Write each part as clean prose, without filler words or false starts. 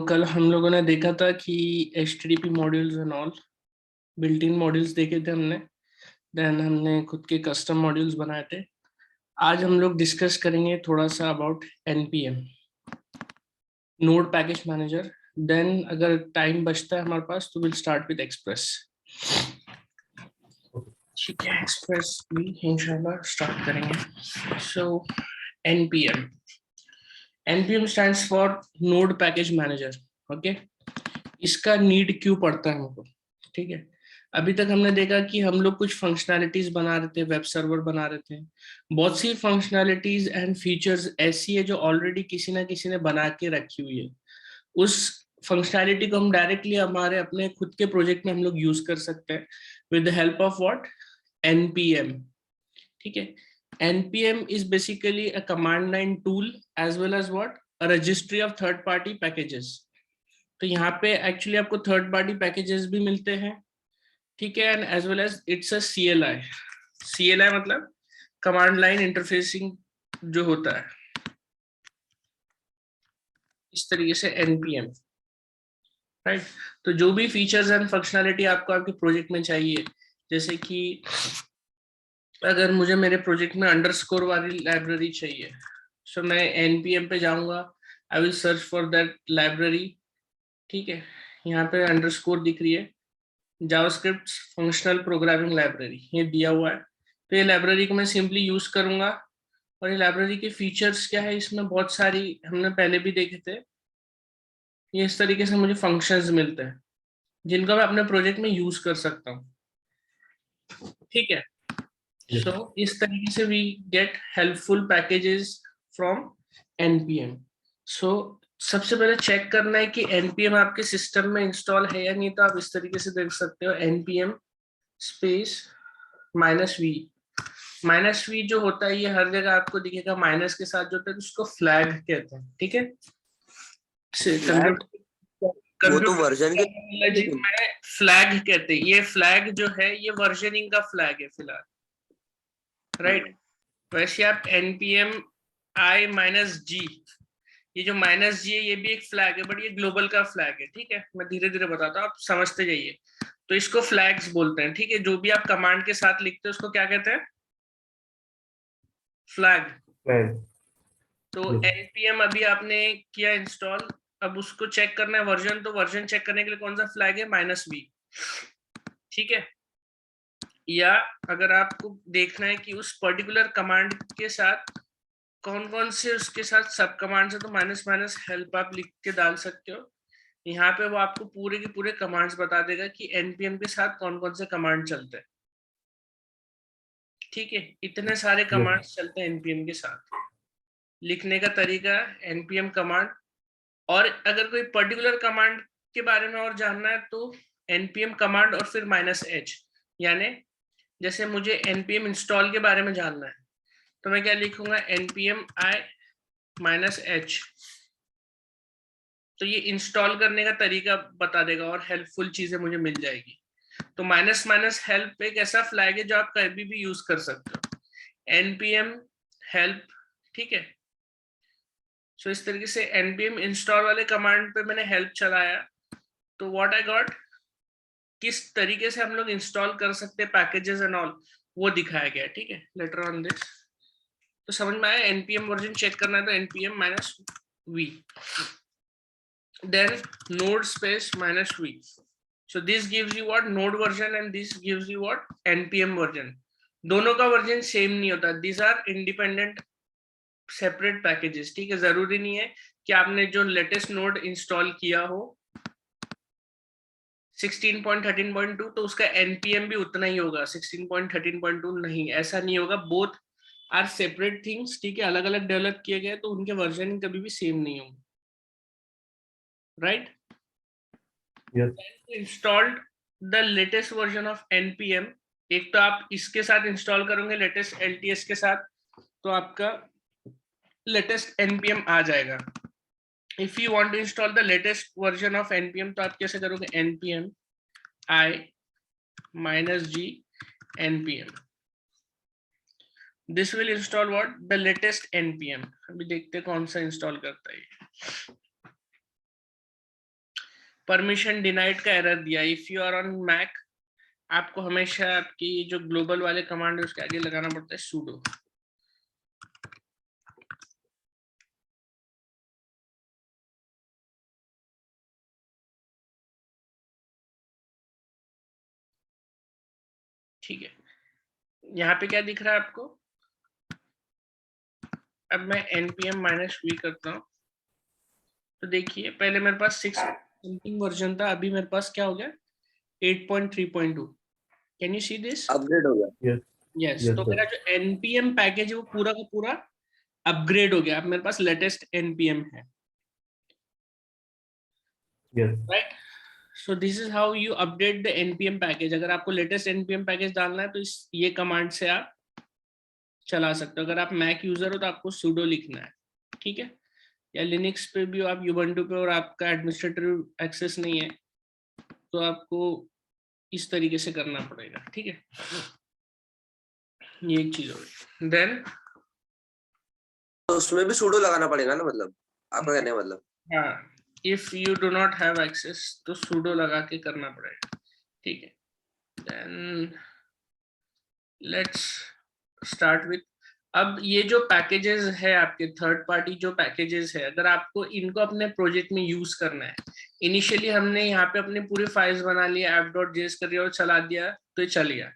कल हम लोगों ने देखा था कि HTTP modules and all built in modules देखे थे हमने। देन हमने खुद के कस्टम मॉड्यूल्स बनाए थे। आज हम लोग डिस्कस करेंगे थोड़ा सा about NPM, node package manager. Then अगर टाइम बचता है हमारे पास तो विल स्टार्ट विद एक्सप्रेस। ठीक है, एक्सप्रेस भी इंशाल्लाह स्टार्ट करेंगे। सो NPM NPM stands for node package manager. Okay, इसका नीड क्यों पड़ता है हमको? ठीक है, अभी तक हमने देखा कि हम लोग कुछ फंक्शनैलिटीज बना रहे थे, वेब सर्वर बना रहे थे। बहुत सी फंक्शनैलिटीज एंड फीचर्स ऐसी है जो ऑलरेडी किसी ना किसी ने बना के रखी हुई है। उस फंक्शनैलिटी को हम डायरेक्टली हमारे अपने खुद के प्रोजेक्ट में हम लोग यूज कर सकते हैं with the help of what? NPM। ठीक है, NPM is basically a command line tool as well as what? A registry of third party packages। तो यहाँ पे एक्चुअली आपको थर्ड पार्टी पैकेजेस भी मिलते हैं। ठीक है, and as well as it's a CLI। CLI मतलब कमांड लाइन इंटरफेसिंग जो होता है, इस तरीके से NPM। राइट, तो जो भी फीचर्स एंड फंक्शनैलिटी आपको आपके प्रोजेक्ट में चाहिए, जैसे कि अगर मुझे मेरे प्रोजेक्ट में अंडरस्कोर वाली लाइब्रेरी चाहिए, सो मैं NPM पे जाऊंगा, I will search for that library. ठीक है, यहाँ पे अंडरस्कोर दिख रही है, जावास्क्रिप्ट फंक्शनल प्रोग्रामिंग लाइब्रेरी ये दिया हुआ है। तो ये लाइब्रेरी को मैं सिंपली यूज करूंगा। और ये लाइब्रेरी के फीचर्स क्या है, इसमें बहुत सारी हमने पहले भी देखे थे। ये इस तरीके से मुझे फंक्शंस मिलते हैं जिनको मैं अपने प्रोजेक्ट में यूज कर सकता हूँ। ठीक है, सो इस तरीके से we get helpful packages from NPM। So सबसे पहले चेक करना है कि NPM आपके सिस्टम में इंस्टॉल है या नहीं, तो आप इस तरीके से देख सकते हो NPM स्पेस -v। -v जो होता है ये हर जगह आपको दिखेगा, माइनस के साथ जो होता है उसको फ्लैग कहते हैं। ठीक है, फ्लैग वो तो वर्जन के कंप्यूटर में फ्लैग कहते हैं। ये फ्लैग जो है ये वर्जनिंग का फ्लैग है फिलहाल। राइट, वैसे आप NPM I-G, ये जो -g है ये भी एक फ्लैग है, बट ये ग्लोबल का फ्लैग है। ठीक है, मैं धीरे धीरे बताता हूँ, आप समझते जाइए। तो इसको फ्लैग्स बोलते हैं। ठीक है, जो भी आप कमांड के साथ लिखते हैं उसको क्या कहते हैं? फ्लैग। तो NPM अभी आपने किया इंस्टॉल, अब उसको चेक करना है वर्जन। तो वर्जन चेक करने के लिए कौन सा फ्लैग है? -v। ठीक है, या अगर आपको देखना है कि उस पर्टिकुलर कमांड के साथ कौन कौन से उसके साथ सब कमांड्स है, तो माइनस हेल्प आप लिख के डाल सकते हो। यहाँ पे वो आपको पूरे के पूरे कमांड्स बता देगा कि NPM के साथ कौन कौन से कमांड चलते हैं। ठीक है, इतने सारे कमांड्स चलते हैं NPM के साथ। लिखने का तरीका NPM कमांड, और अगर कोई पर्टिकुलर कमांड के बारे में और जानना है तो NPM कमांड और फिर -h। यानी जैसे मुझे NPM इंस्टॉल के बारे में जानना है तो मैं क्या लिखूंगा? NPM I-h। तो ये इंस्टॉल करने का तरीका बता देगा और हेल्पफुल चीजें मुझे मिल जाएगी। तो माइनस हेल्प एक ऐसा फ्लैग है जो आप कभी भी यूज कर सकते हो। NPM help. ठीक है, सो इस तरीके से NPM इंस्टॉल वाले कमांड पे मैंने हेल्प चलाया, तो व्हाट आई गॉट, किस तरीके से हम लोग इंस्टॉल कर सकते हैं पैकेजेस एंड ऑल, वो दिखाया गया। ठीक है, लेटर ऑन दिस। तो समझ में आया? NPM वर्जन चेक करना है तो NPM -v, then node space -v। so this gives you what? node version, and this gives you what? NPM version। दोनों का वर्जन सेम नहीं होता, these are independent separate packages. ठीक है, जरूरी नहीं है कि आपने जो लेटेस्ट नोड इंस्टॉल किया हो 16.13.2 तो उसका NPM भी उतना ही होगा 16.13.2, नहीं, ऐसा नहीं होगा। Both are separate things. ठीक है, अलग अलग डेवलप किए गए तो उनके वर्जन कभी भी सेम नहीं होंगे। Right, installed the latest version of NPM। एक तो आप इसके साथ इंस्टॉल करोगे लेटेस्ट LTS के साथ, तो आपका लेटेस्ट NPM आ जाएगा। If you want to install the latest version of NPM तो आप कैसे करोगे? NPM I-G NPM। This will install what? The latest NPM। अभी देखते कौन सा इंस्टॉल करता है। परमिशन डिनाइड का एरर दिया। If you are on Mac, आपको हमेशा आपकी जो ग्लोबल वाले कमांड है उसके आगे लगाना पड़ता है sudo। ठीक है, यहाँ पे क्या दिख रहा है आपको? अब मैं npm -v करता हूँ तो देखिए पहले मेरे पास 6 समथिंग वर्जन था, अभी मेरे पास क्या हो गया 8.3.2। Can you see this? Upgrade हो गया। यस, तो मेरा जो npm पैकेज है वो पूरा का पूरा अपग्रेड हो गया। अब मेरे पास लेटेस्ट npm है, right? So this is how you update the npm package. अगर आपको लेटेस्ट npm पैकेज डालना है तो इस ये कमांड से आप चला सकते हो। अगर आप मैक यूजर हो तो आपको sudo लिखना है, ठीक है? या लिनक्स पे भी हो आप, ubuntu पे, और आपका एडमिनिस्ट्रेटिव एक्सेस नहीं है तो आपको इस तरीके से करना पड़ेगा, ठीक है? ये एक चीज हो गई। देन तो उसमें भी sudo लगाना पड़ेगा ना, मतलब आपका कहने का मतलब? हाँ, if you do not have access तो sudo लगा के करना पड़ेगा, ठीक है? देन लेट्स स्टार्ट विथ, अब ये जो पैकेजेस है आपके थर्ड पार्टी जो पैकेजेस है, अगर आपको इनको अपने प्रोजेक्ट में यूज करना है, इनिशियली हमने यहाँ पे अपने पूरे फाइल्स बना लिया, app.js कर दिया और चला दिया तो ये चल गया।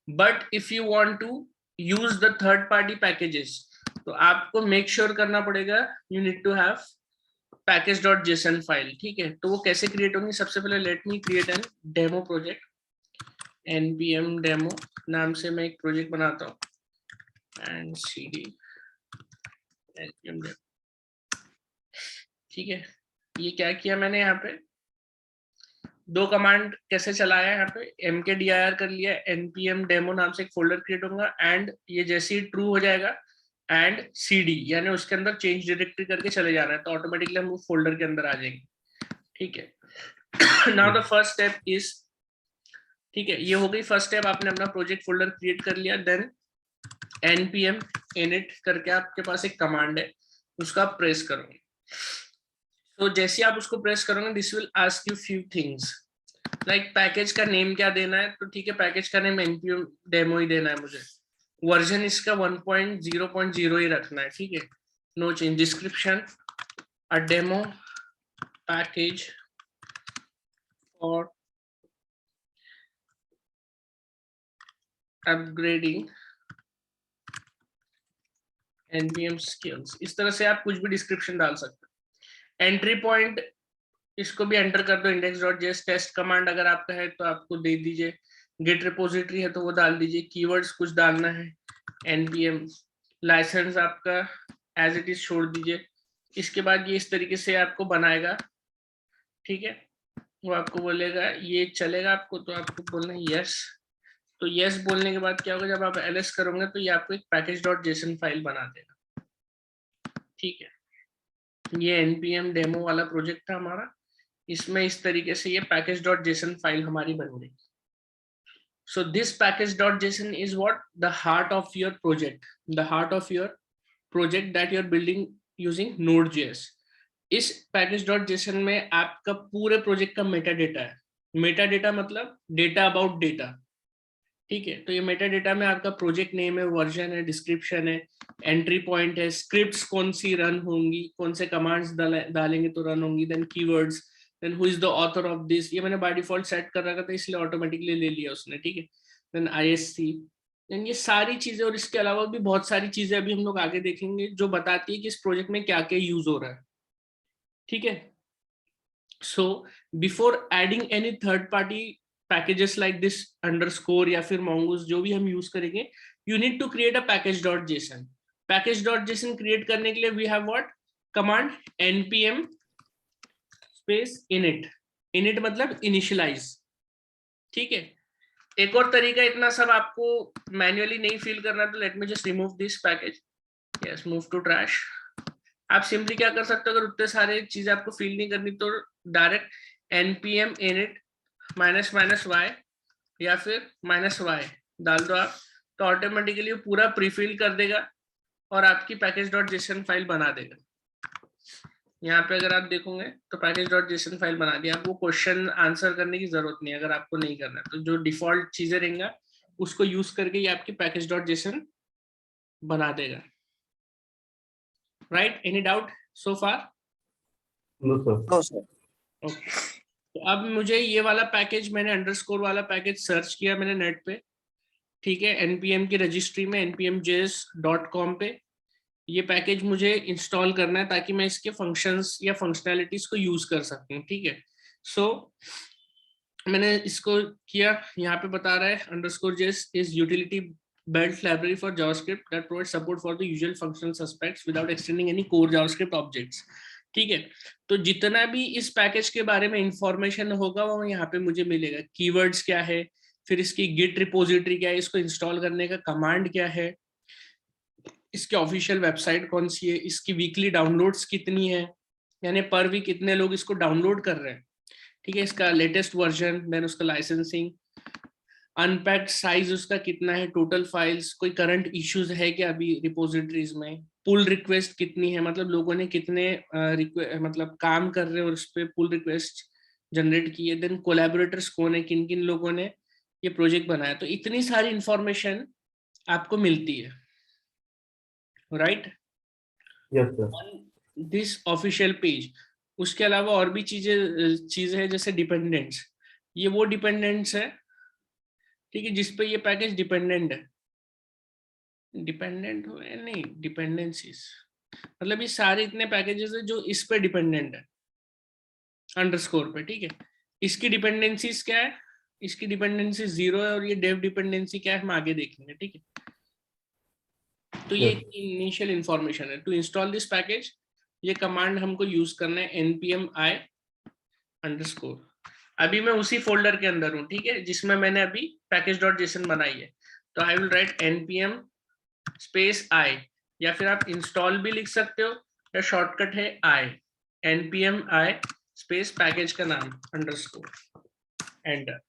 But if you want to use the third party packages तो आपको मेक श्योर करना पड़ेगा you need to have package.json file, ठीक है? तो वो कैसे क्रिएट होंगी? सबसे पहले let me create an demo project, npm demo नाम से मैं एक प्रोजेक्ट बनाता हूँ एंड cd npm डेमो, ठीक है? ये क्या किया मैंने यहाँ पे, दो कमांड कैसे चलाया यहाँ पे, mkdir कर लिया, npm डेमो नाम से एक फोल्डर क्रिएट होगा एंड ये जैसे ही ट्रू हो जाएगा एंड cd, यानी उसके अंदर चेंज डायरेक्टरी करके चले जाना है तो ऑटोमेटिकली हम वो फोल्डर के अंदर आ जाएंगे, ठीक है? Now the first step is, ठीक है, ये हो गई फर्स्ट स्टेप, आपने अपना प्रोजेक्ट फोल्डर क्रिएट कर लिया। देन npm init करके आपके पास एक कमांड है, उसका आप प्रेस करोगे। तो जैसे आप उसको प्रेस करोगे this will ask you few things like package का नेम क्या देना है, तो ठीक है पैकेज का नेम npm डेमो ही देना है मुझे, वर्जन इसका 1.0.0 ही रखना है, ठीक है? No change. Description a demo package और अपग्रेडिंग npm skills, इस तरह से आप कुछ भी डिस्क्रिप्शन डाल सकते हो। एंट्री पॉइंट इसको भी एंटर कर दो, index.js टेस्ट कमांड अगर आपका है तो आपको दे दीजिए, गेट रिपोजिटरी है तो वो डाल दीजिए, कीवर्ड्स कुछ डालना है, npm लाइसेंस आपका एज इट इज छोड़ दीजिए। इसके बाद ये इस तरीके से आपको बनाएगा, ठीक है? वो आपको बोलेगा ये चलेगा आपको, तो आपको बोलना है यस। तो यस बोलने के बाद क्या होगा, जब आप ls करोगे तो ये आपको एक package.json फाइल बना देगा, ठीक है? ये npm डेमो वाला प्रोजेक्ट था हमारा, इसमें इस तरीके से ये package.json फाइल हमारी बन गई। So this package.json is what the heart of your project, the heart of your project that you are building using Node.js। इस package.json में आपका पूरे प्रोजेक्ट का मेटा डेटा है। मेटा डेटा मतलब डेटा अबाउट डेटा, ठीक है? तो ये मेटा डेटा में आपका प्रोजेक्ट नेम है, वर्जन है, डिस्क्रिप्शन है, एंट्री पॉइंट है, स्क्रिप्ट्स कौन सी रन होंगी, कौन से कमांड्स डालेंगे तो रन होंगी, then keywords, then who is the author of this, ये मैंने बाय डिफॉल्ट सेट कर रखा था इसलिए ऑटोमेटिकली ले लिया उसने, ठीक है? देन ISC, देन ये सारी चीजें, और इसके अलावा भी बहुत सारी चीजें अभी हम लोग आगे देखेंगे जो बताती है कि इस प्रोजेक्ट में क्या क्या यूज हो रहा है, ठीक है? So before adding any third party packages like this underscore या फिर mongoose जो भी हम यूज करेंगे, you need to create a package.json। package.json create करने के लिए we have what command npm space init, init मतलब इनिशियलाइज, ठीक है? एक और तरीका, इतना सब आपको मैन्युअली नहीं फील करना, तो let me just remove this package, yes, move to trash. आप सिंपली क्या कर सकते हो, अगर उतने सारे चीजें आपको फील नहीं करनी तो डायरेक्ट npm init -y या फिर -y डाल दो आप, तो ऑटोमेटिकली पूरा प्रीफिल कर देगा और आपकी package.json फाइल बना देगा। यहाँ पे अगर आप देखोगे तो पैकेज डॉट जेसन फाइल बना दिया। आपको क्वेश्चन आंसर करने की जरूरत नहीं है अगर आपको नहीं करना है, तो जो डिफॉल्ट चीजें रहेंगे उसको यूज करके ये आपकी पैकेज डॉट जेसन बना देगा। Right, any doubt so far? No sir. No sir. Okay, तो अब मुझे ये वाला पैकेज, मैंने अंडरस्कोर वाला पैकेज सर्च किया मैंने नेट पे, ठीक है, npm की रजिस्ट्री में npmjs.com पे ये पैकेज मुझे इंस्टॉल करना है ताकि मैं इसके फंक्शंस या फंक्शनैलिटीज को यूज कर सकूं, ठीक है। सो मैंने इसको किया, यहाँ पे बता रहा है _js is utility built library for JavaScript that provides support for the usual functional aspects without extending any core JavaScript objects, ठीक है। तो जितना भी इस पैकेज के बारे में इंफॉर्मेशन होगा वो यहाँ पे मुझे मिलेगा। कीवर्ड्स क्या है, फिर इसकी गिट रिपोजिटरी क्या है, इसको इंस्टॉल करने का कमांड क्या है, इसकी ऑफिशियल वेबसाइट कौन सी है, इसकी वीकली डाउनलोड्स कितनी है, यानी पर वीक कितने लोग इसको डाउनलोड कर रहे हैं, ठीक है, इसका लेटेस्ट वर्जन, देन उसका लाइसेंसिंग, अनपैक्ड साइज उसका कितना है, टोटल फाइल्स, कोई करंट इश्यूज है क्या अभी रिपोजिटरीज में, पुल रिक्वेस्ट कितनी है, मतलब लोगों ने कितने मतलब काम कर रहे हैं और उस पर पुल रिक्वेस्ट जनरेट की है, देन कोलैबोरेटर्स कौन है, किन किन लोगों ने ये प्रोजेक्ट बनाया। तो इतनी सारी इंफॉर्मेशन आपको मिलती है, right, yes sir. This official page. उसके अलावा और भी चीजें हैं जैसे डिपेंडेंट्स, ये वो डिपेंडेंट्स है, ठीक है, जिसपे ये पैकेज डिपेंडेंट है, डिपेंडेंट हो नहीं, डिपेंडेंसीज, मतलब ये सारे इतने पैकेजेस है जो इस पे डिपेंडेंट है अंडरस्कोर पे, ठीक है। इसकी डिपेंडेंसीज क्या है, इसकी डिपेंडेंसी 0 है, और ये डेव डिपेंडेंसी क्या है हम आगे देखेंगे, ठीक है। तो ये इनिशियल इंफॉर्मेशन है। टू इंस्टॉल दिस पैकेज ये कमांड हमको यूज करना है npm i_। अभी मैं उसी फोल्डर के अंदर हूँ, ठीक है, जिसमें मैंने अभी पैकेज डॉट जेसन बनाई है। तो I will write npm space i, या फिर आप इंस्टॉल भी लिख सकते हो, या शॉर्टकट है i, npm i space package का नाम _ एंटर।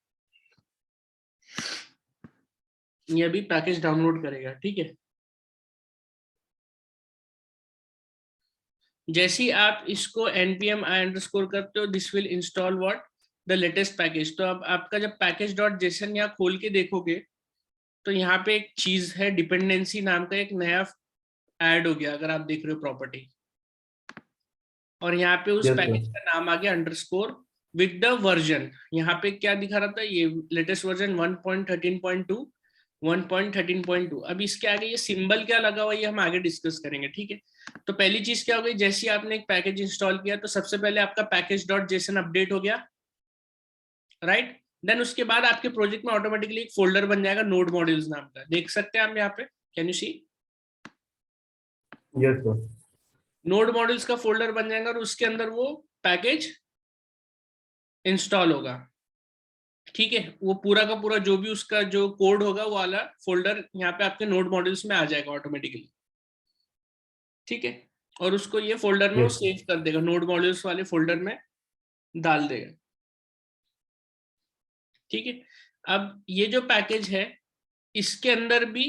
ये अभी पैकेज डाउनलोड करेगा, ठीक है। जैसे ही आप इसको npm i_ करते हो, this will install what, the latest package. तो अब आपका जब पैकेज डॉट जेसन यहाँ खोल के देखोगे तो यहाँ पे एक चीज है, डिपेंडेंसी नाम का एक नया ऐड हो गया, अगर आप देख रहे हो प्रॉपर्टी, और यहाँ पे उस पैकेज का नाम आ गया _ विद द वर्जन। यहाँ पे क्या दिखा रहा था, ये लेटेस्ट वर्जन 1.13.2 1.13.2। अब इसके आगे ये सिंबल क्या लगा हुआ, ये हम आगे डिस्कस करेंगे, ठीक है। तो पहली चीज क्या हो गई, जैसे आपने एक पैकेज इंस्टॉल किया तो सबसे पहले आपका पैकेज डॉट जेसन अपडेट हो गया, राइट। देन उसके बाद आपके प्रोजेक्ट में ऑटोमेटिकली एक फोल्डर बन जाएगा नोड मॉड्यूल्स नाम का, देख सकते हैं आप यहाँ पे, can you see? Yes sir. Node modules का फोल्डर बन जाएगा और उसके अंदर वो पैकेज इंस्टॉल होगा, ठीक है। वो पूरा का पूरा जो भी उसका जो कोड होगा वो वाला फोल्डर यहाँ पे आपके नोड मॉड्यूल्स में आ जाएगा ऑटोमेटिकली, ठीक है। और उसको ये फोल्डर में वो सेव कर देगा, नोड मॉड्यूल्स वाले फोल्डर में डाल देगा, ठीक है। अब ये जो पैकेज है इसके अंदर भी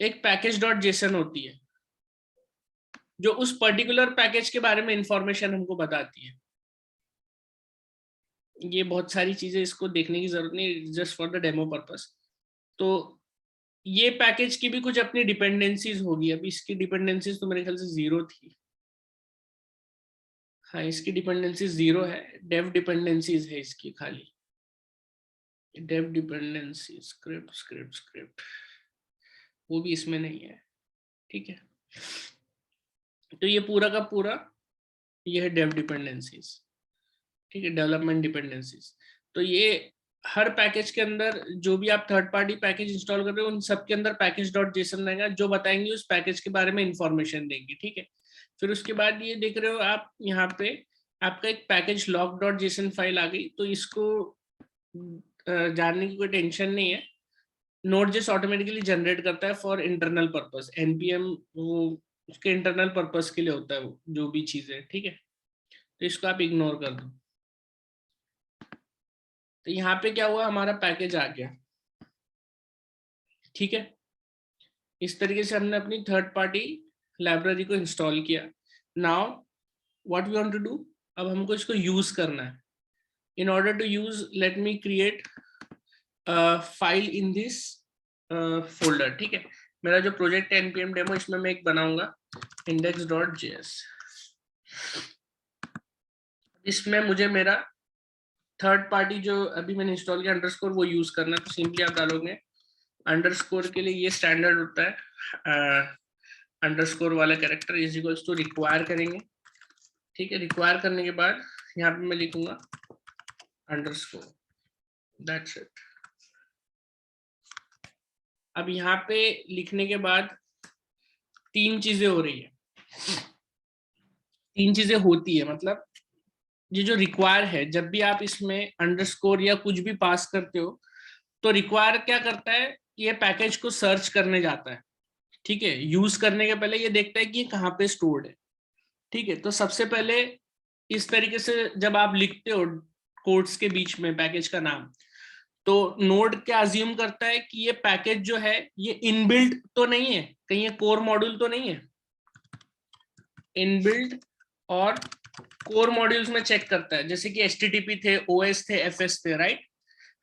एक पैकेज डॉट जेसन होती है जो उस पर्टिकुलर पैकेज के बारे में इंफॉर्मेशन हमको बताती है। ये बहुत सारी चीजें इसको देखने की जरूरत नहीं, just for the demo purpose. तो ये पैकेज की भी कुछ अपनी डिपेंडेंसीज होगी। अभी इसकी डिपेंडेंसीज तो मेरे ख्याल से 0 थी, हाँ इसकी डिपेंडेंसी 0 है, डेव डिपेंडेंसीज है इसकी खाली, डेव डिपेंडेंसी स्क्रिप्ट वो भी इसमें नहीं है, ठीक है। तो ये पूरा का पूरा ये है डेव डिपेंडेंसीज, ठीक है, डेवलपमेंट डिपेंडेंसीज। तो ये हर पैकेज के अंदर जो भी आप थर्ड पार्टी पैकेज इंस्टॉल कर रहे हो उन सब के अंदर पैकेज डॉट जेसन रहेगा जो बताएंगे उस पैकेज के बारे में इंफॉर्मेशन देंगे, ठीक है। फिर उसके बाद ये देख रहे हो आप यहाँ पे आपका एक package lock dot JSON file आ गई। तो इसको जानने की कोई टेंशन नहीं है, नोड.js ऑटोमेटिकली जनरेट करता है फॉर इंटरनल पर्पस, npm वो उसके इंटरनल पर्पस के लिए होता है वो जो भी चीजें, ठीक है। तो इसको आप इग्नोर कर दो। तो यहाँ पे क्या हुआ, हमारा पैकेज आ गया, ठीक है। इस तरीके से हमने अपनी थर्ड पार्टी लाइब्रेरी को इंस्टॉल किया। Now what we want to do, अब हमको इसको यूज करना है. In order to use, let me create file in this folder. ठीक है, मेरा जो प्रोजेक्ट है npm डेमो, इसमें मैं एक बनाऊंगा index.js. इसमें मुझे मेरा थर्ड पार्टी जो अभी मैंने इंस्टॉल किया अंडरस्कोर वो यूज करना है. तो सिंपली आप डालोगे अंडरस्कोर के लिए ये स्टैंडर्ड होता है, अंडरस्कोर वाला character is equals to require करेंगे. ठीक है, रिक्वायर करने के बाद यहाँ पे मैं लिखूंगा अंडरस्कोर, दैट्स इट. अब यहाँ पे लिखने के बाद तीन चीजें हो रही है, तीन चीजें होती है. मतलब ये जो रिक्वायर है, जब भी आप इसमें अंडरस्कोर या कुछ भी पास करते हो तो रिक्वायर क्या करता है, ये पैकेज को सर्च करने जाता है. ठीक है, यूज करने के पहले ये देखता है कि ये कहाँ पे स्टोर्ड है. ठीक है, तो सबसे पहले इस तरीके से जब आप लिखते हो कोड्स के बीच में पैकेज का नाम, तो नोड क्या अज्यूम करता है कि ये पैकेज जो है ये इनबिल्ट तो नहीं है, कहीं ये कोर मॉड्यूल तो नहीं है. इनबिल्ट और कोर मॉड्यूल्स में चेक करता है, जैसे कि HTTP थे, OS थे, FS थे, राइट.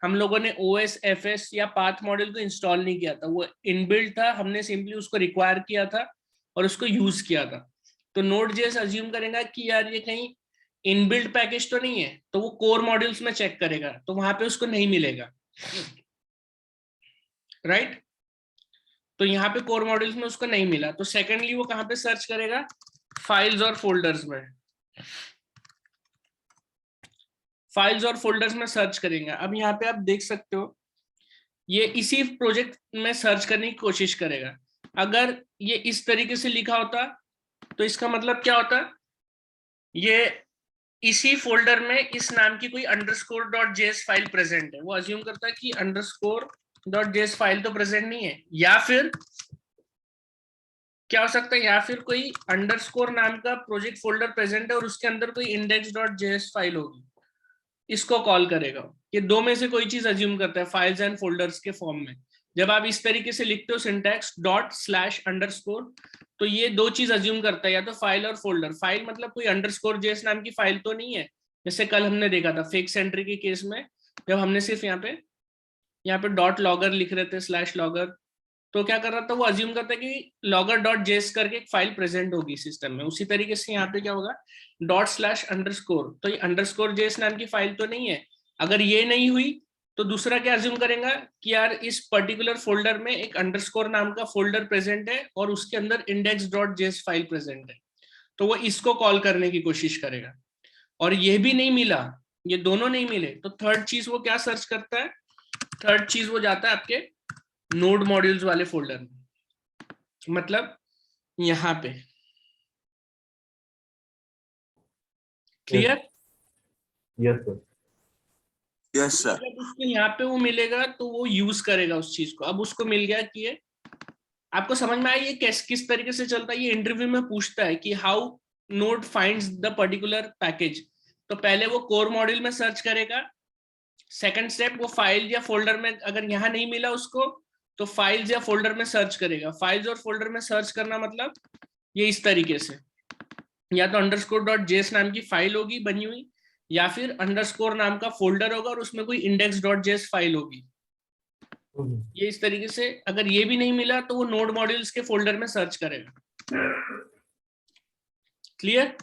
हम लोगों ने OS, FS या पाथ मॉड्यूल को इंस्टॉल नहीं किया था, वो इनबिल्ट था, हमने सिंपली उसको रिक्वायर किया था और उसको यूज किया था. तो Node.js अज्यूम करेगा कि यार ये कहीं इनबिल्ट पैकेज तो नहीं है, तो वो कोर मॉड्यूल्स में चेक करेगा, तो वहां पे उसको नहीं मिलेगा, राइट. तो यहाँ पे कोर मॉड्यूल्स में उसको नहीं मिला, तो सेकेंडली वो कहाँ पे सर्च करेगा, फाइल्स और फोल्डर्स में. फाइल्स और फोल्डर्स में सर्च करेंगे. अब यहाँ पे आप देख सकते हो ये इसी प्रोजेक्ट में सर्च करने की कोशिश करेगा. अगर ये इस तरीके से लिखा होता तो इसका मतलब क्या होता, ये इसी फोल्डर में इस नाम की कोई underscore.js फाइल प्रेजेंट है. वो अज्यूम करता है कि underscore.js फाइल तो प्रेजेंट नहीं है, या फिर क्या हो सकता है, या फिर कोई अंडरस्कोर नाम का प्रोजेक्ट फोल्डर प्रेजेंट है और उसके अंदर कोई index.js फाइल होगी, इसको कॉल करेगा. ये दो में से कोई चीज अज्यूम करता है फाइल्स एंड फोल्डर्स के फॉर्म में. जब आप इस तरीके से लिखते हो सिंटैक्स डॉट स्लैश अंडरस्कोर, तो ये दो चीज अज्यूम करता है, या तो फाइल और फोल्डर. फाइल मतलब कोई अंडरस्कोर जेएस नाम की फाइल तो नहीं है, जैसे कल हमने देखा था फेक सेंट्री के केस में, जब हमने सिर्फ यहाँ पे डॉट लॉगर लिख रहे थे, स्लैश लॉगर, तो क्या कर रहा था, वो अज्यूम करता है कि लॉगर डॉट जेएस करके एक फाइल प्रेजेंट होगी सिस्टम में. उसी तरीके से यहाँ पे क्या होगा, डॉट स्लैश अंडरस्कोर, तो ये अंडरस्कोर जेएस नाम की फाइल तो नहीं है. अगर ये नहीं हुई तो दूसरा क्या अज्यूम करेगा कि यार इस पर्टिकुलर फोल्डर में एक अंडरस्कोर नाम का फोल्डर प्रेजेंट है और उसके अंदर index.js फाइल प्रेजेंट है, तो वो इसको कॉल करने की कोशिश करेगा. और ये भी नहीं मिला, ये दोनों नहीं मिले, तो थर्ड चीज वो क्या सर्च करता है, थर्ड चीज वो जाता है आपके नोड मॉड्यूल्स वाले फोल्डर में, मतलब यहाँ पे. Clear? Yes, sir. Yes sir. जब उसको यहाँ पे वो मिलेगा तो वो यूज करेगा उस चीज को. अब उसको मिल गया कि ये आपको समझ में आया ये किस तरीके से चलता है. ये इंटरव्यू में पूछता है कि how node finds the particular package. तो पहले वो कोर मॉड्यूल में सर्च करेगा, सेकंड स्टेप वो फाइल या फोल्डर में, अगर यहाँ नहीं मिला उसको तो फाइल्स या फोल्डर में सर्च करेगा. फाइल्स और फोल्डर में सर्च करना मतलब ये इस तरीके से, या तो underscore.js नाम की फाइल होगी बनी हुई, या फिर अंडरस्कोर नाम का फोल्डर होगा और उसमें कोई index.js फाइल होगी. ये इस तरीके से, अगर ये भी नहीं मिला तो वो नोड मॉड्यूल्स के फोल्डर में सर्च करेगा. क्लियर?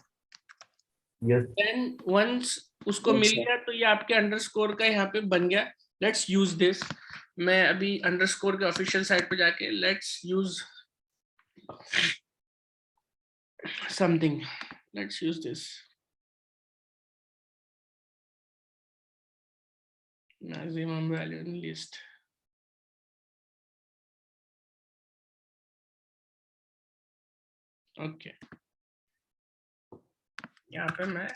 Yes. देन वंस उसको मिल गया तो ये आपके अंडरस्कोर का यहाँ पे बन गया. Let's use this. मैं अभी अंडरस्कोर के ऑफिशियल साइट पे जाके let's use something, let's use this maximum value in list. Okay, यहाँ पे मैं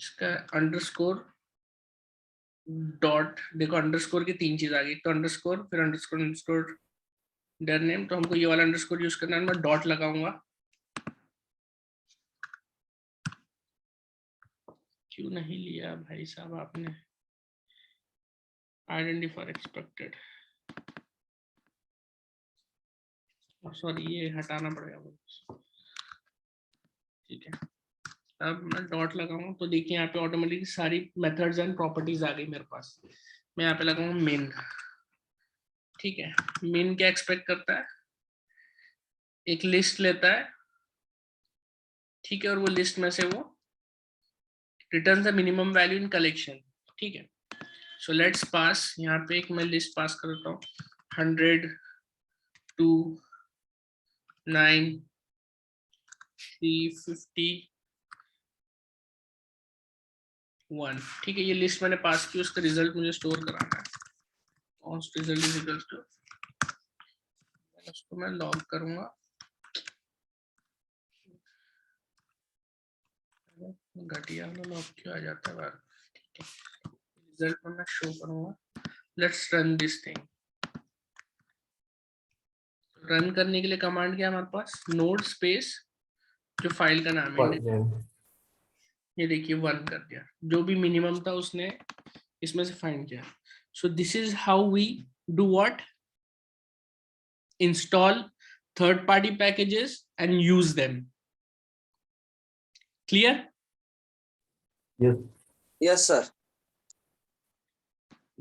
इसका अंडरस्कोर डॉट, देखो अंडरस्कोर की तीन चीज आ गई, तो अंडरस्कोर, फिर अंडरस्कोर अंडरस्कोर डर नेम, तो हमको ये वाला अंडरस्कोर यूज करना है. मैं डॉट लगाऊंगा. क्यों नहीं लिया भाई साहब आपने, आइडेंटिफायर एक्सपेक्टेड, सॉरी ये हटाना पड़ेगा. ठीक है, अब मैं डॉट लगाऊंगा तो देखिए यहाँ पे ऑटोमेटिकली सारी मेथड्स एंड प्रॉपर्टीज आ गई मेरे पास। मैं यहाँ पे लगाऊंगा मेन। ठीक है, मेन क्या एक्सपेक्ट करता है, एक लिस्ट लेता है, ठीक है, और वो लिस्ट में से वो return the minimum value in collection. ठीक है, सो लेट्स पास, यहाँ पे एक मैं लिस्ट पास करता हूँ 100 2 9 3 51। ठीक है, ये लिस्ट मैंने पास की, उसका रिजल्ट मुझे स्टोर कराना है। Const result is equal to, उसको मैं लॉग करूंगा, घटिया वाला लॉग क्यों आ जाता है बार। ठीक है, रिजल्ट में मैं शो करूंगा। Let's run this thing. Run करने के लिए कमांड क्या है हमारे पास, नोड स्पेस जो फाइल का नाम है, ये देखिए 1 कर दिया, जो भी मिनिमम था उसने इसमें से फाइंड किया। So this is how we do what, install third party packages and use them. Clear? Yes. Yes, sir.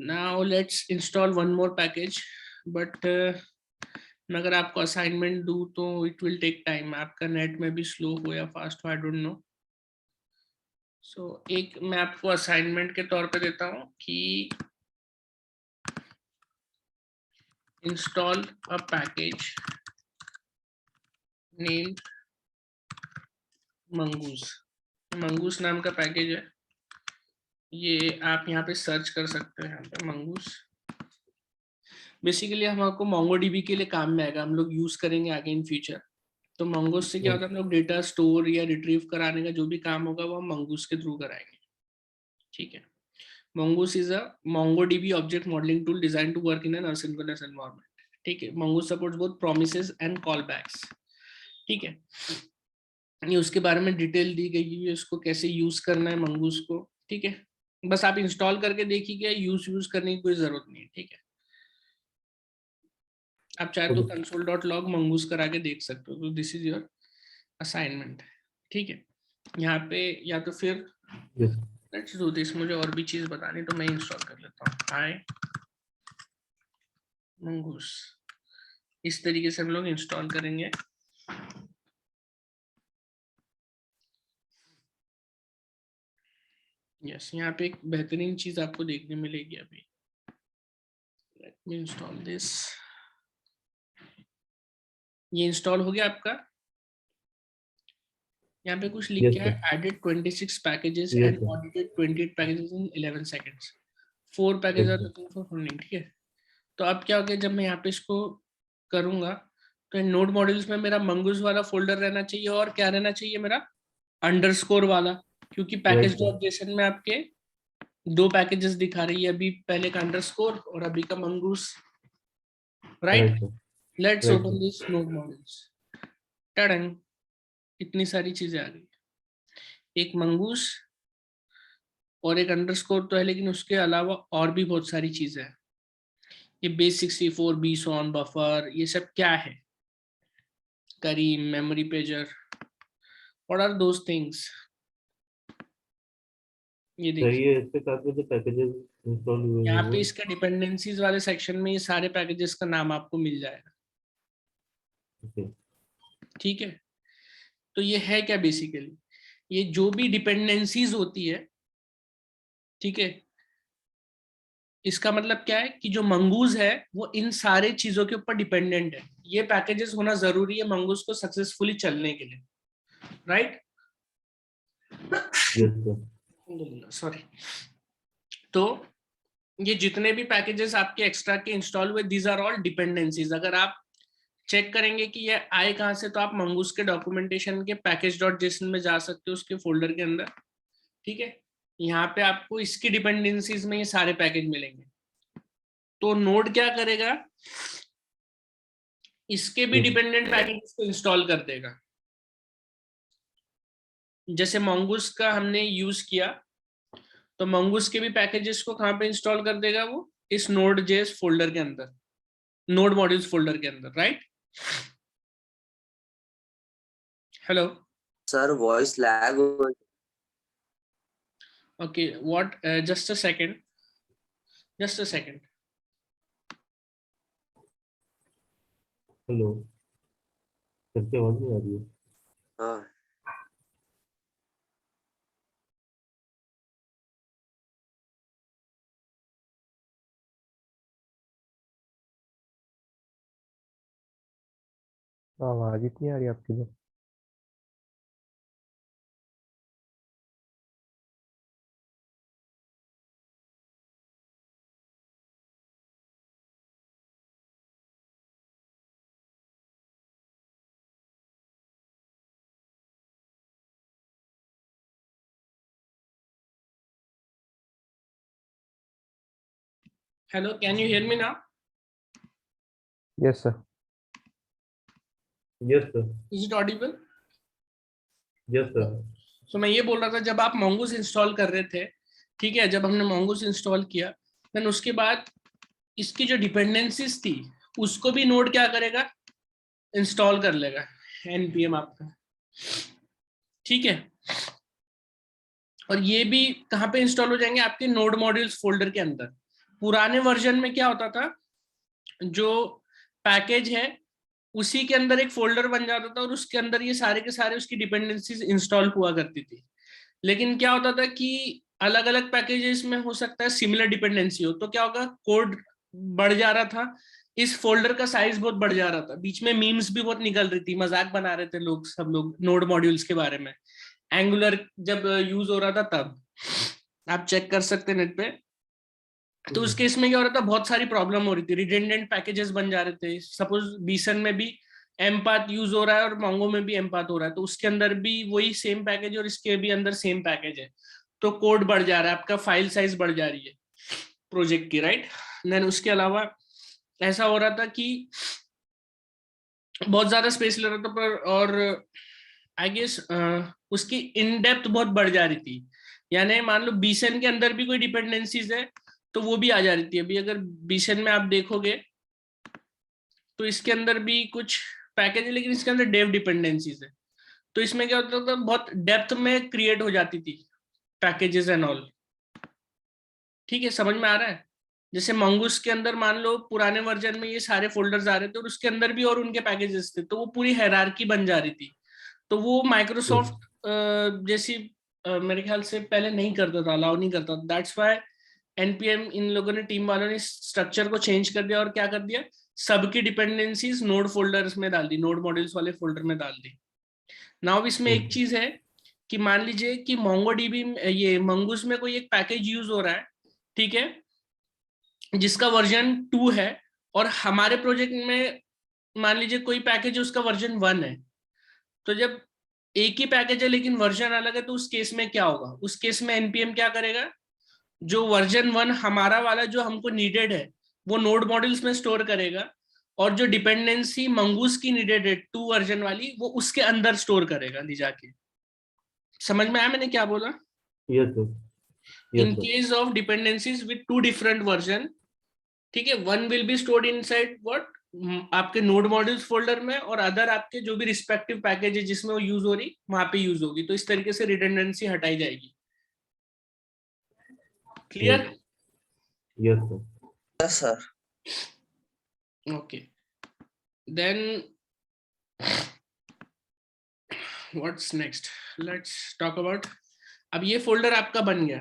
Now let's install one more package, but मैं अगर आपको असाइनमेंट दूं तो इट विल टेक टाइम, आपका net में भी slow हो या फास्ट हो, आई डोंट नो। सो एक मैं आपको असाइनमेंट के तौर पे देता हूं कि install a package name mongoose. Mongoose नाम का पैकेज है, ये आप यहाँ पे सर्च कर सकते हैं, यहाँ पे मंगूस। बेसिकली हम आपको मोंगोडीबी के लिए काम में आएगा, हम लोग यूज करेंगे आगे इन फ्यूचर। तो मंगूस से क्या होता है, हम लोग डेटा स्टोर या रिट्रीव कराने का जो भी काम होगा वो हम मंगूस के थ्रू कराएंगे। ठीक है, mongoose is a MongoDB object modelling tool design to work in an asynchronous environment. ठीक है, mongoose supports both promises and callbacks. ठीक है, ये उसके बारे में डिटेल दी गई है, उसको कैसे यूज करना है मंगूस को। ठीक है, बस आप इंस्टॉल करके देखिए, यूज करने की कोई जरूरत नहीं है। ठीक है, आप चाहे तो console.log मंगूस करा के देख सकते हो। तो दिस इज योर असाइनमेंट। ठीक है, यहाँ पे या तो फिर Yes. लेट्स डू दिस, मुझे और भी चीज बतानी तो मैं इंस्टॉल कर लेता हूँ। हाय मंगूस, इस तरीके से हम लोग इंस्टॉल करेंगे। यस, यहाँ पे एक बेहतरीन चीज आपको देखने मिलेगी अभी। Let me install this. ये इंस्टॉल हो गया आपका। यहाँ पे कुछ लिख Yes, के है, sir. Added 26 packages Yes, and sir. Audited 28 packages in 11 seconds. 4 package Yes, are sir. Looking for funding. ठीक है, तो अब क्या हो गया, जब मैं यहाँ पे इसको करूंगा तो नोड मॉड्यूल्स में मेरा मंगूस वाला फोल्डर रहना चाहिए, और क्या रहना चाहिए मेरा, अंडरस्कोर वाला, क्योंकि package Right, sir. Dot JSON में आपके 2 पैकेजेस दिखा रही है, अभी पहले का अंडरस्कोर और अभी का mongoose. Right, right, sir. Let's Right, open sir. This node modules. टडंग, इतनी सारी चीजें आ गई, एक मंगूस और एक अंडरस्कोर तो है, लेकिन उसके अलावा और भी बहुत सारी चीजें हैं। ये बेस 64 बीसॉन बफर, ये सब क्या है, करीम memory pager, what are those things. ये सर देखिए, ये इसके साथ में जो पैकेजेस इंस्टॉल हुए हैं यहाँ पे वो इसका डिपेंडेंसीज वाले सेक्शन में ये सारे पैकेजेस का नाम आपको मिल जाएगा। okay. ठीक है, तो ये है क्या बेसिकली, ये जो भी डिपेंडेंसीज होती है, ठीक है, इसका मतलब क्या है कि जो मंगूज है वो इन सारे चीजों के ऊपर डिपेंडेंट है। ये पैकेजेस होना जरूरी है मंगूज को सक्सेसफुली चलने के लिए। Right, Yes, sir. सॉरी। तो ये जितने भी पैकेजेस आपके एक्स्ट्रा के इंस्टॉल हुए, दीज आर ऑल डिपेंडेंसीज। अगर आप चेक करेंगे कि ये आए कहाँ से, तो आप मंगूस के डॉक्यूमेंटेशन के पैकेज डॉट जेसन में जा सकते हो, उसके फोल्डर के अंदर। ठीक है, यहाँ पे आपको इसकी डिपेंडेंसीज में ये सारे पैकेज मिलेंगे। तो नोड क्या करेगा, इसके भी Yes. डिपेंडेंट पैकेजेस को इंस्टॉल कर देगा। जैसे मंगूस का हमने यूज किया, तो मंगूस के भी पैकेजेस को कहाँ पे इंस्टॉल कर देगा, वो इस नोड जेएस फोल्डर के अंदर, नोड मॉड्यूल्स फोल्डर के अंदर। Right, hello sir voice lag हो Okay, what? Just a second. Just a second. Hello, सबसे आवाज नहीं आ रही है। हाँ आवाज इतनी आ रही है आपकी तो। Hello, can you hear me now? Yes sir. Yes sir, Is it audible? Yes sir. तो मैं ये बोल रहा था, जब आप mongoose इंस्टॉल कर रहे थे, ठीक है, जब हमने mongoose इंस्टॉल किया, देन उसके बाद इसकी जो डिपेंडेंसीज थी उसको भी नोड क्या करेगा, इंस्टॉल कर लेगा npm आपका, ठीक है। और ये भी कहाँ पे इंस्टॉल हो जाएंगे, आपके नोड मॉड्यूल्स फोल्डर के अंदर। पुराने वर्जन में क्या होता था, जो पैकेज है उसी के अंदर एक फोल्डर बन जाता था और उसके अंदर ये सारे के सारे उसकी डिपेंडेंसीज इंस्टॉल हुआ करती थी। लेकिन क्या होता था कि अलग अलग पैकेजेस में हो सकता है सिमिलर डिपेंडेंसी हो, तो क्या होगा, कोड बढ़ जा रहा था, इस फोल्डर का साइज बहुत बढ़ जा रहा था, बीच में मीम्स भी बहुत निकल रही थी, मजाक बना रहे थे लोग, सब लोग नोड मॉड्यूल्स के बारे में। एंगुलर जब यूज हो रहा था तब आप चेक कर सकते हैं नेट पे। तो उस केस में क्या हो रहा था, बहुत सारी प्रॉब्लम हो रही थी, रिडेंडेंट पैकेजेस बन जा रहे थे। सपोज बीसन में भी एम्पाथ यूज हो रहा है और मोंगो में भी एम्पाथ हो रहा है, तो उसके अंदर भी वही सेम पैकेज और इसके भी अंदर सेम पैकेज है, तो कोड बढ़ जा रहा है, आपका फाइल साइज बढ़ जा रही है प्रोजेक्ट की, राइट। देन उसके अलावा ऐसा हो रहा था कि बहुत ज्यादा स्पेस ले रहा था पर, और आई गेस उसकी इन डेप्थ बहुत बढ़ जा रही थी। यानी मान लो बीसन के अंदर भी कोई डिपेंडेंसीज है तो वो भी आ जा रही थी। अभी अगर बीसन में आप देखोगे तो इसके अंदर भी कुछ पैकेज है, लेकिन इसके अंदर डेव डिपेंडेंसीज है, तो इसमें क्या होता था, बहुत डेप्थ में क्रिएट हो जाती थी पैकेजेस एंड ऑल। ठीक है, समझ में आ रहा है। जैसे मंगूस के अंदर मान लो पुराने वर्जन में ये सारे फोल्डर्स आ रहे थे और उसके अंदर भी और उनके पैकेजेस थे, तो वो पूरी हायरार्की बन जा रही थी। तो वो माइक्रोसॉफ्ट जैसी मेरे ख्याल से पहले नहीं करता था, अलाउ नहीं करता था। दैट्स व्हाई एनपीएम इन लोगों ने, टीम वालों ने स्ट्रक्चर को चेंज कर दिया और क्या कर दिया, सबकी डिपेंडेंसीज नोड फोल्डर्स में डाल दी, नोड मॉड्यूल्स वाले फोल्डर में डाल दी। नाउ इसमें एक चीज है कि मान लीजिए कि मोंगोडीबी ये मंगूस में कोई एक पैकेज यूज हो रहा है, ठीक है, जिसका वर्जन 2 है, और हमारे प्रोजेक्ट में मान लीजिए कोई पैकेज है उसका वर्जन 1 है। तो जब एक ही पैकेज है लेकिन वर्जन अलग है, तो उस केस में क्या होगा, उस केस में एनपीएम क्या करेगा, जो वर्जन 1 हमारा वाला जो हमको नीडेड है वो नोड मॉड्यूल्स में स्टोर करेगा, और जो डिपेंडेंसी मंगूस की नीडेड है 2 वर्जन वाली, वो उसके अंदर स्टोर करेगा ले जाके। समझ में आया मैंने क्या बोला। Yes sir, in yes sir. Case of dependencies with 2 different version, ठीक है, one will be stored inside what, आपके नोड मॉड्यूल्स फोल्डर में, और अदर आपके जो भी रिस्पेक्टिव पैकेज है जिसमें वो यूज हो रही वहां पे यूज होगी। तो इस तरीके से रिडंडेंसी हटाई जाएगी। Clear. Yes sir. Yes sir. Okay, then what's next, let's talk about. अब ये फोल्डर आपका बन गया,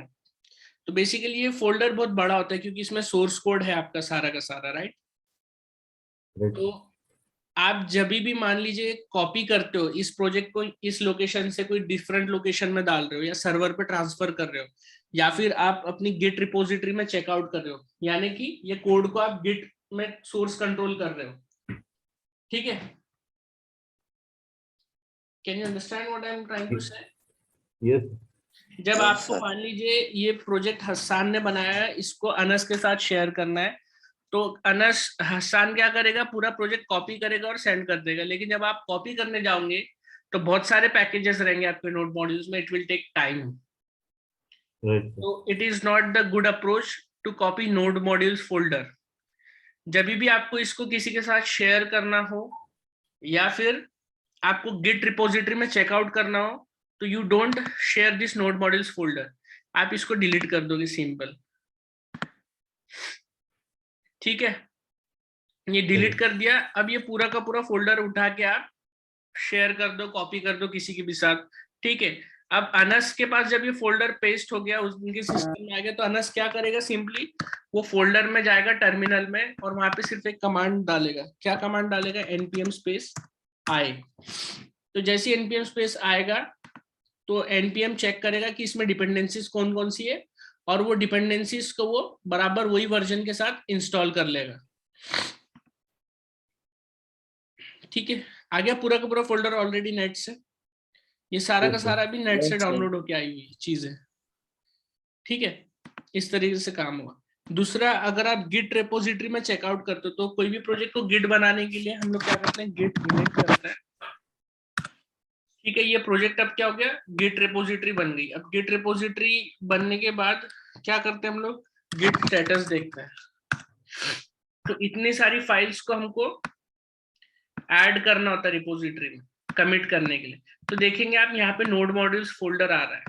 तो बेसिकली ये फोल्डर बहुत बड़ा होता है क्योंकि इसमें सोर्स कोड है आपका सारा का सारा, राइट। तो आप जब भी मान लीजिए कॉपी करते हो इस प्रोजेक्ट को, इस लोकेशन से कोई डिफरेंट लोकेशन में डाल रहे हो, या सर्वर पे ट्रांसफर कर रहे हो, या फिर आप अपनी गिट रिपोजिटरी में चेकआउट कर रहे हो, यानी कि ये कोड को आप गिट में सोर्स कंट्रोल कर रहे हो, ठीक है। Can you understand what I am trying to say. Yes जब Yes, आपको sir. मान लीजिए ये प्रोजेक्ट हस्सान ने बनाया है, इसको अनस के साथ शेयर करना है, तो अनस हसान क्या करेगा, पूरा प्रोजेक्ट कॉपी करेगा और सेंड कर देगा। लेकिन जब आप कॉपी करने जाओगे तो बहुत सारे पैकेजेस रहेंगे आपके नोड मॉड्यूल्स में, it will take time. Right तो it is not the good approach to copy node modules folder. जब भी आपको इसको किसी के साथ शेयर करना हो, या फिर आपको गिट रिपोजिटरी में चेकआउट करना हो तो you don't share this node modules folder, आप इसको डिलीट कर दोगे, सिंपल। ठीक है, ये डिलीट कर दिया। अब ये पूरा का पूरा फोल्डर उठा के आप शेयर कर दो, कॉपी कर दो किसी के भी साथ। ठीक है, अब अनस के पास जब ये फोल्डर पेस्ट हो गया, उनके सिस्टम में आ गया, तो अनस क्या करेगा, सिंपली वो फोल्डर में जाएगा टर्मिनल में और वहां पे सिर्फ एक कमांड डालेगा। क्या कमांड डालेगा, npm स्पेस आई। तो जैसे npm स्पेस आएगा तो npm चेक करेगा कि इसमें डिपेंडेंसीज कौन कौन सी है, और वो डिपेंडेंसीज को वो बराबर वही वर्जन के साथ इंस्टॉल कर लेगा। ठीक है, आ गया पूरा का पूरा फोल्डर ऑलरेडी नेट से। ये सारा का सारा भी नेट से डाउनलोड होके आई हुई चीजें। ठीक है, इस तरीके से काम हुआ। दूसरा, अगर आप गिट रेपोजिटरी में चेकआउट करते हो तो कोई भी प्रोजेक्ट को गिट बनाने के लिए हम लोग क्या करते हैं, गिट इनिट करते हैं। ठीक है, ये प्रोजेक्ट अब क्या हो गया, गिट रेपोजिटरी बन गई। अब गिट रेपोजिटरी बनने के बाद क्या करते हैं हम लोग, गिट स्टेटस देखते हैं। तो इतनी सारी फाइल्स को हमको ऐड करना होता है रिपोजिटरी में कमिट करने के लिए। तो देखेंगे आप यहाँ पे नोड मॉड्यूल्स फोल्डर आ रहा है।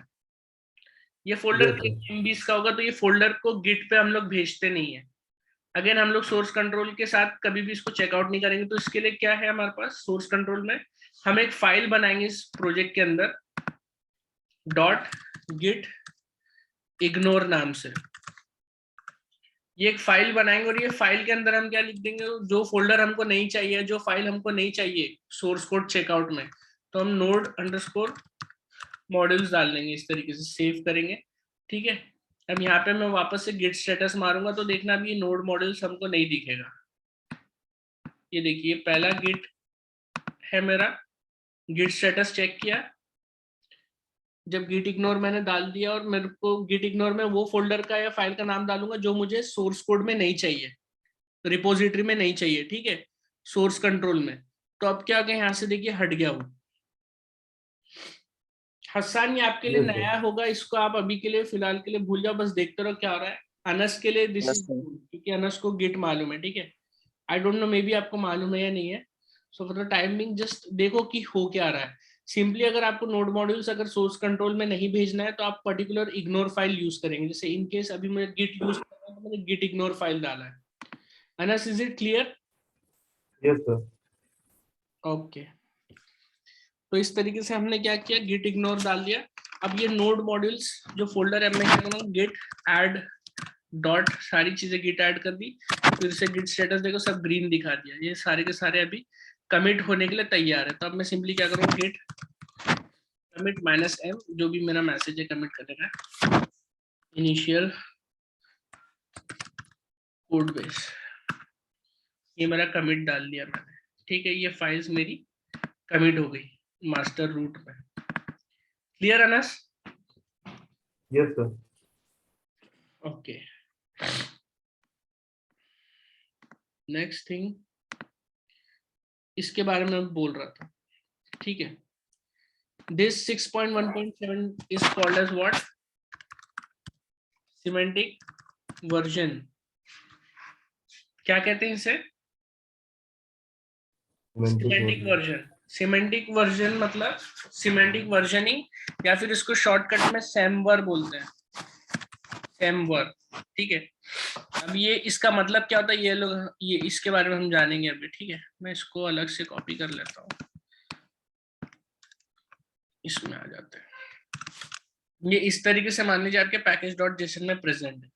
ये फोल्डर MBs का होगा, तो ये फोल्डर को गिट पे हम लोग भेजते नहीं है। अगेन हम लोग सोर्स कंट्रोल के साथ कभी भी इसको चेकआउट नहीं करेंगे। तो इसके लिए क्या है हमारे पास, सोर्स कंट्रोल में हम एक फाइल बनाएंगे इस प्रोजेक्ट के अंदर, डॉट गिट इग्नोर नाम से। ये एक फाइल बनाएंगे और ये फाइल के अंदर हम क्या लिख देंगे, जो फोल्डर हमको नहीं चाहिए, जो फाइल हमको नहीं चाहिए सोर्स कोड चेकआउट में, तो हम नोड अंडरस्कोर मॉड्यूल्स डाल देंगे, इस तरीके से सेव करेंगे। ठीक है, अब यहाँ पे मैं वापस से गिट स्टेटस मारूंगा तो देखना भी ये नोड मॉड्यूल्स हमको नहीं दिखेगा। ये देखिए पहला गिट है मेरा, गिट स्टेटस चेक किया, जब गिट इग्नोर मैंने डाल दिया और मेरे को गिट इग्नोर में वो फोल्डर का या फाइल का नाम डालूंगा जो मुझे सोर्स कोड में नहीं चाहिए, रिपोजिटरी में नहीं चाहिए। ठीक है, सोर्स कंट्रोल में। तो अब क्या हो गया, यहाँ से देखिए हट गया वो। हसन, ये आपके लिए नया होगा, इसको आप अभी के लिए फिलहाल के लिए भूल जाओ, बस देखते रहो क्या हो रहा है। अनस के लिए दिस इज, क्योंकि अनस को गिट मालूम है। ठीक है, I don't know may be आपको मालूम है या नहीं है। So for the time being just देखो कि हो क्या रहा है। सिंपली अगर आपको नोड मॉड्यूल्स अगर सोर्स कंट्रोल में नहीं भेजना है तो आप पर्टिकुलर इग्नोर फाइल यूज करेंगे। जैसे इन केस अभी मुझे गिट यूज करना है तो मैंने गिट इग्नोर फाइल डाला है। Anas, is it clear? Yes sir. Okay, तो इस तरीके से हमने क्या किया, गिट इग्नोर डाल दिया। अब ये नोड मॉड्यूल्स जो फोल्डर है, मैं क्या करूँगा, गिट ऐड डॉट सारी चीजें गिट ऐड कर दी, फिर से गिट स्टेटस देखो सब ग्रीन दिखा दिया। ये सारे के सारे अभी कमिट होने के लिए तैयार है। तो अब मैं सिंपली क्या करूँगा, गिट कमिट -m, जो भी मेरा मैसेज है कमिट करने का, इनिशियल कोड बेस, ये मेरा कमिट डाल दिया मैंने। ठीक है, ये फाइल्स मेरी कमिट हो गई मास्टर रूट में। Clear Anas? Yes sir. Okay, next thing इसके बारे में बोल रहा था। ठीक है, this 6.1.7 is called as what, semantic version। क्या कहते हैं इसे, सिमेंटिक वर्जन। सिमेंटिक वर्जन मतलब सिमेंटिक वर्जनिंग, या फिर इसको शॉर्टकट में सैमवर बोलते हैं, सैमवर। ठीक है, अब ये इसका मतलब क्या होता है, ये लोग, ये इसके बारे में हम जानेंगे अभी। ठीक है, मैं इसको अलग से कॉपी कर लेता हूँ, इसमें आ जाते हैं। ये इस तरीके से मान लीजिए आपके पैकेज डॉट जेसन में प्रेजेंट है,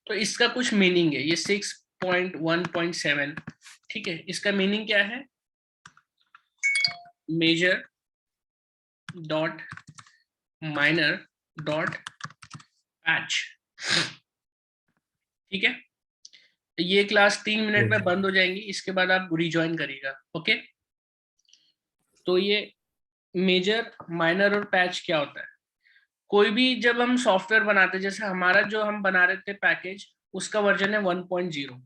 तो इसका कुछ मीनिंग है। ये 6.1.7, ठीक है, इसका मीनिंग क्या है, major dot minor dot patch. ठीक है, ये क्लास 3 मिनट में बंद हो जाएंगी, इसके बाद आप रिज्वाइन करिएगा। ओके, तो ये मेजर, माइनर और पैच क्या होता है, कोई भी जब हम सॉफ्टवेयर बनाते हैं, जैसे हमारा जो हम बना रहे थे पैकेज, उसका वर्जन है 1.0।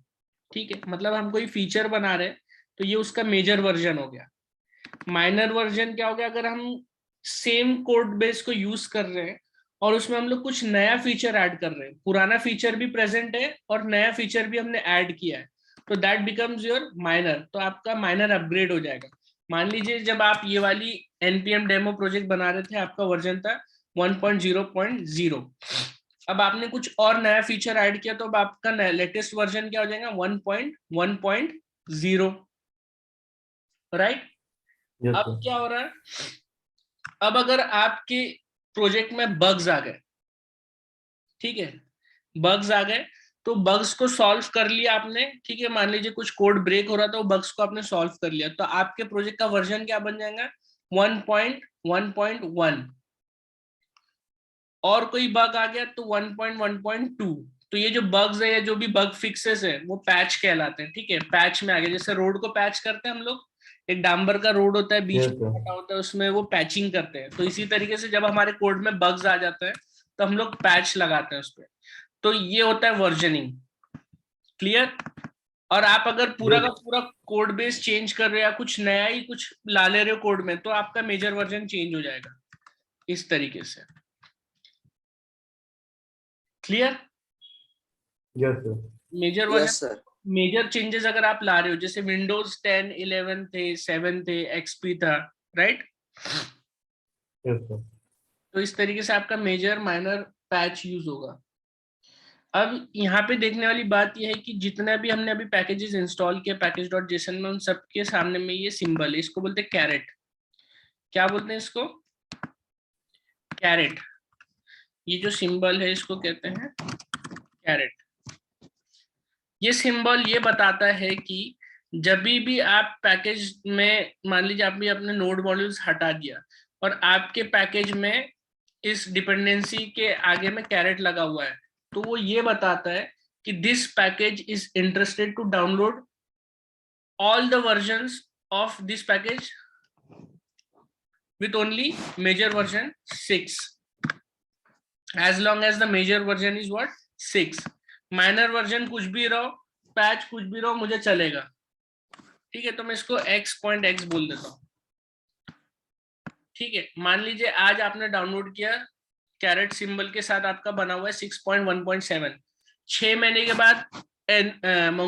ठीक है, मतलब हम कोई फीचर बना रहे हैं तो ये उसका मेजर वर्जन हो गया। माइनर वर्जन क्या हो गया, अगर हम सेम कोड बेस को यूज कर रहे हैं और उसमें हम लोग कुछ नया फीचर ऐड कर रहे हैं, पुराना फीचर भी प्रेजेंट है और नया फीचर भी हमने ऐड किया है, तो दैट बिकम्स योर माइनर। तो आपका माइनर अपग्रेड हो जाएगा। मान लीजिए जब आप ये वाली npm डेमो प्रोजेक्ट बना रहे थे, आपका वर्जन था 1.0.0। अब आपने कुछ और नया फीचर ऐड किया, तो अब आपका लेटेस्ट वर्जन क्या हो जाएगा? 1.1.0, राइट? Yes, अब sir. क्या हो रहा है, अब अगर आपके प्रोजेक्ट में बग्स आ गए, ठीक है, बग्स आ गए, तो बग्स को सॉल्व कर लिया आपने, ठीक है, मान लीजिए कुछ कोड ब्रेक हो रहा था, वो बग्स को आपने सॉल्व कर लिया, तो आपके प्रोजेक्ट का वर्जन क्या बन जाएगा? 1.1.1। और कोई बग आ गया तो 1.1.2। तो ये जो बग्स है या जो भी बग फिक्सेस है वो पैच कहलाते हैं, ठीक है, पैच में आ गया। जैसे रोड को पैच करते हैं हम लोग, एक डांबर का रोड होता है, बीच Yes, में sir. कटा होता है, उसमें वो पैचिंग करते हैं। तो इसी तरीके से जब हमारे कोड में बग्स आ जाते हैं तो हम लोग पैच लगाते हैं उस पर। तो ये होता है वर्जनिंग। क्लियर? और आप अगर पूरा का Yes. पूरा कोड बेस चेंज कर रहे हो या कुछ नया ही कुछ ला ले रहे हो कोड में, तो आपका मेजर वर्जन चेंज हो जाएगा इस तरीके से। Clear? Yes, sir. Major version, yes sir. Major changes अगर आप ला रहे हो, जैसे विंडोज 10 11 थे, 7 थे, एक्सपी था, राइट? Yes, sir. तो इस तरीके से आपका मेजर माइनर पैच यूज होगा। अब यहाँ पे देखने वाली बात यह है कि जितना भी हमने अभी पैकेजेस इंस्टॉल किए पैकेज डॉट जेसन में, उन सबके सामने में ये सिंबल है, इसको बोलते हैं कैरेट। क्या बोलते हैं इसको? कैरेट। ये जो सिंबल है इसको कहते हैं कैरेट। ये सिंबल ये बताता है कि जब भी आप पैकेज में, मान लीजिए आपने अपने नोड मॉड्यूल्स हटा दिया और आपके पैकेज में इस डिपेंडेंसी के आगे में कैरेट लगा हुआ है, तो वो ये बताता है कि this package is interested to download all the versions of this package with only major version 6, as long as the major version is what? 6। minor version कुछ भी रहो, पैच कुछ भी रहो, मुझे चलेगा, ठीक है। तो मैं इसको x.x बोल देता हूँ, ठीक है। मान लीजिए आज आपने डाउनलोड किया, कैरेट सिंबल के साथ आपका बना हुआ है 6.1.7। 6 महीने के बाद